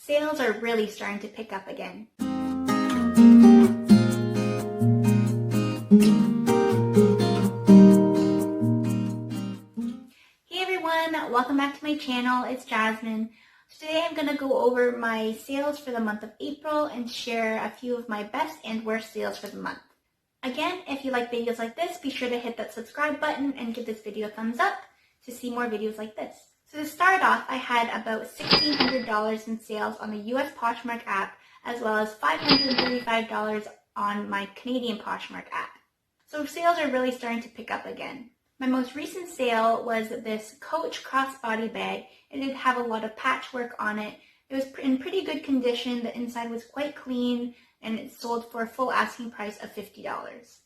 Sales are really starting to pick up again. Hey everyone, welcome back to my channel. It's Jasmine. Today I'm going to go over my sales for the month of April and share a few of my best and worst sales for the month. Again, if you like videos like this, be sure to hit that subscribe button and give this video a thumbs up to see more videos like this. So to start off, I had about $1,600 in sales on the US Poshmark app, as well as $535 on my Canadian Poshmark app. So sales are really starting to pick up again. My most recent sale was this Coach crossbody bag. It did have a lot of patchwork on it. It was in pretty good condition. The inside was quite clean, and it sold for a full asking price of $50.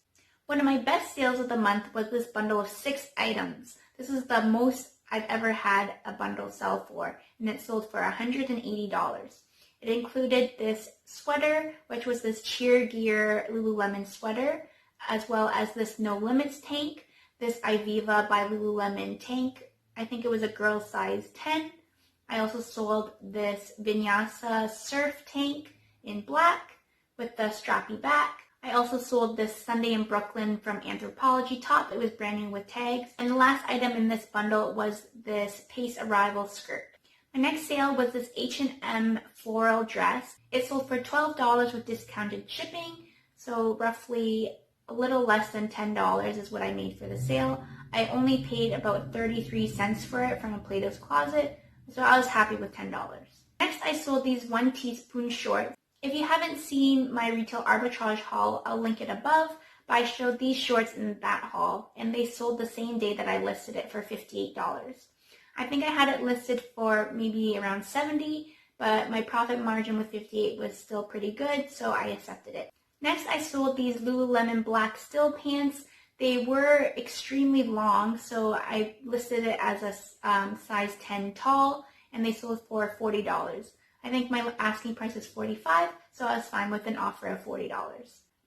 One of my best sales of the month was this bundle of 6 items. This is the most I've ever had a bundle sell for, and it sold for $180. It included this sweater, which was this Cheer Gear Lululemon sweater, as well as this No Limits tank, this Iviva by Lululemon tank. I think it was a girl size 10. I also sold this Vinyasa surf tank in black with the strappy back. I also sold this Sunday in Brooklyn from Anthropologie top. It was brand new with tags. And the last item in this bundle was this Pace Arrival skirt. My next sale was this H&M floral dress. It sold for $12 with discounted shipping, so roughly a little less than $10 is what I made for the sale. I only paid about 33 cents for it from a Plato's Closet, so I was happy with $10. Next, I sold these 1 teaspoon shorts. If you haven't seen my retail arbitrage haul, I'll link it above, but I showed these shorts in that haul, and they sold the same day that I listed it for $58. I think I had it listed for maybe around $70, but my profit margin with $58 was still pretty good, so I accepted it. Next, I sold these Lululemon black still pants. They were extremely long, so I listed it as a size 10 tall, and they sold for $40. I think my asking price is $45, so I was fine with an offer of $40.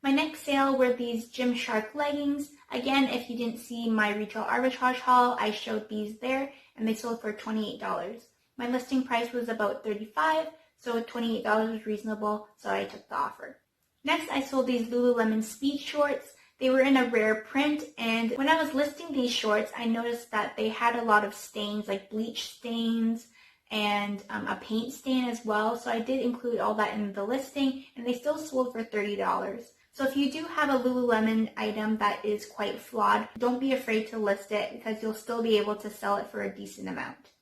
My next sale were these Gymshark leggings. Again, if you didn't see my retail arbitrage haul, I showed these there, and they sold for $28. My listing price was about $35, so $28 was reasonable, so I took the offer. Next, I sold these Lululemon speed shorts. They were in a rare print, and when I was listing these shorts, I noticed that they had a lot of stains, like bleach stains, and a paint stain as well. So I did include all that in the listing, and they still sold for $30. So if you do have a Lululemon item that is quite flawed, don't be afraid to list it because you'll still be able to sell it for a decent amount.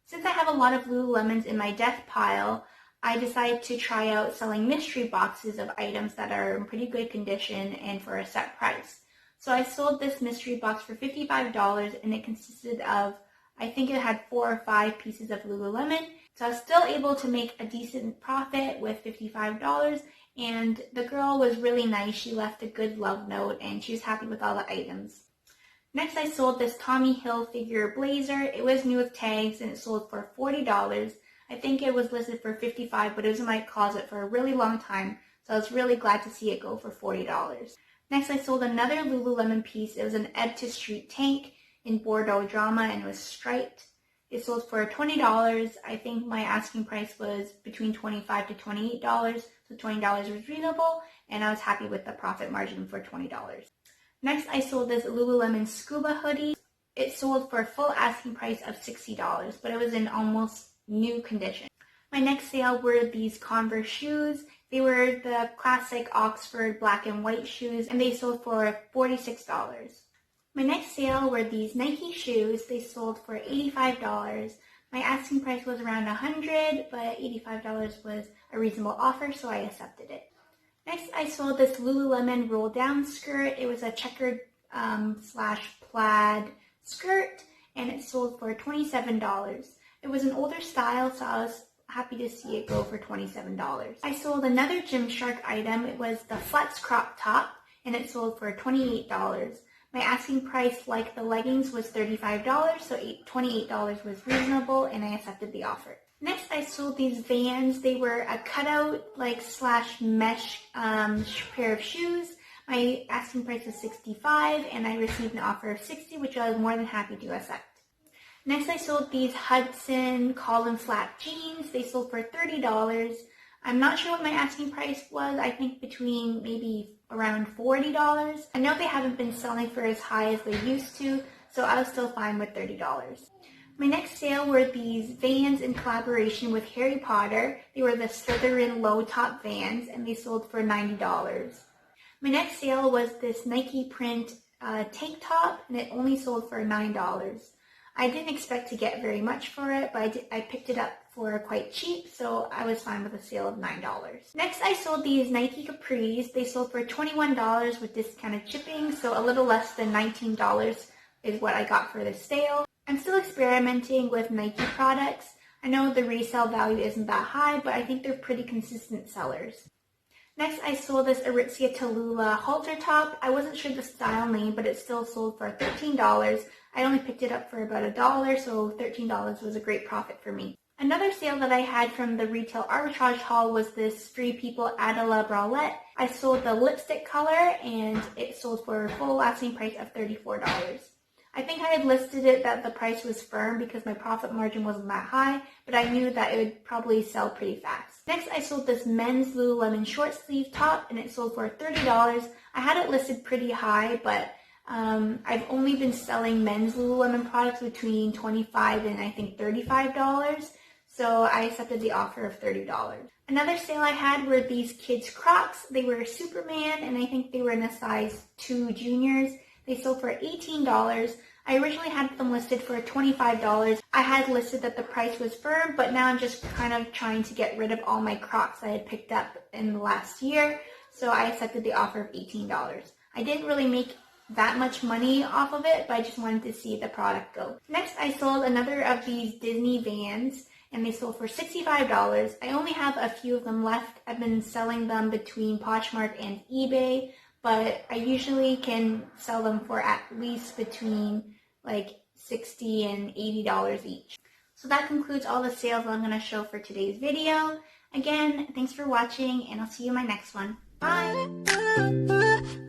Since I have a lot of Lululemons in my death pile, I decided to try out selling mystery boxes of items that are in pretty good condition and for a set price. So I sold this mystery box for $55, and it consisted of, I think it had 4 or 5 pieces of Lululemon. So I was still able to make a decent profit with $55, and the girl was really nice. She left a good love note, and she was happy with all the items. Next, I sold this Tommy Hilfiger blazer. It was new with tags, and it sold for $40. I think it was listed for $55, but it was in my closet for a really long time, so I was really glad to see it go for $40. Next, I sold another Lululemon piece. It was an Ed to Street tank in Bordeaux Drama, and it was striped. It sold for $20. I think my asking price was between $25 to $28, so $20 was reasonable, and I was happy with the profit margin for $20. Next, I sold this Lululemon scuba hoodie. It sold for a full asking price of $60, but it was in almost new condition. My next sale were these Converse shoes. They were the classic Oxford black and white shoes, and they sold for $46. My next sale were these Nike shoes. They sold for $85. My asking price was around $100, but $85 was a reasonable offer, so I accepted it. Next, I sold this Lululemon roll-down skirt. It was a checkered / plaid skirt, and it sold for $27. It was an older style, so I was happy to see it go for $27. I sold another Gymshark item. It was the Flex crop top, and it sold for $28. My asking price, like the leggings, was $35, so $28 was reasonable, and I accepted the offer. Next, I sold these Vans. They were a cutout, / mesh pair of shoes. My asking price was $65, and I received an offer of $60, which I was more than happy to accept. Next, I sold these Hudson column flat jeans. They sold for $30. I'm not sure what my asking price was. I think between maybe around $40. I know they haven't been selling for as high as they used to, so I was still fine with $30. My next sale were these Vans in collaboration with Harry Potter. They were the Slytherin low top Vans, and they sold for $90. My next sale was this Nike print tank top, and it only sold for $9. I didn't expect to get very much for it, but I picked it up for quite cheap, so I was fine with a sale of $9. Next, I sold these Nike Capris. They sold for $21 with discounted shipping, so a little less than $19 is what I got for this sale. I'm still experimenting with Nike products. I know the resale value isn't that high, but I think they're pretty consistent sellers. Next, I sold this Aritzia Tallulah halter top. I wasn't sure the style name, but it still sold for $13. I only picked it up for about $1, so $13 was a great profit for me. Another sale that I had from the retail arbitrage haul was this Free People Adela bralette. I sold the lipstick color, and it sold for a full asking price of $34. I think I had listed it that the price was firm because my profit margin wasn't that high, but I knew that it would probably sell pretty fast. Next, I sold this men's Lululemon short sleeve top, and it sold for $30. I had it listed pretty high, but I've only been selling men's Lululemon products between $25 and I think $35, so I accepted the offer of $30. Another sale I had were these kids Crocs. They were Superman, and I think they were in a size 2 juniors. They sold for $18. I originally had them listed for $25. I had listed that the price was firm, but now I'm just kind of trying to get rid of all my Crocs I had picked up in the last year, so I accepted the offer of $18. I didn't really make that much money off of it, but I just wanted to see the product go. Next, I sold another of these Disney Vans, and they sold for $65. I only have a few of them left. I've been selling them between Poshmark and eBay, but I usually can sell them for at least between like $60 and $80 each. So that concludes all the sales I'm going to show for today's video. Again, thanks for watching, and I'll see you in my next one. Bye!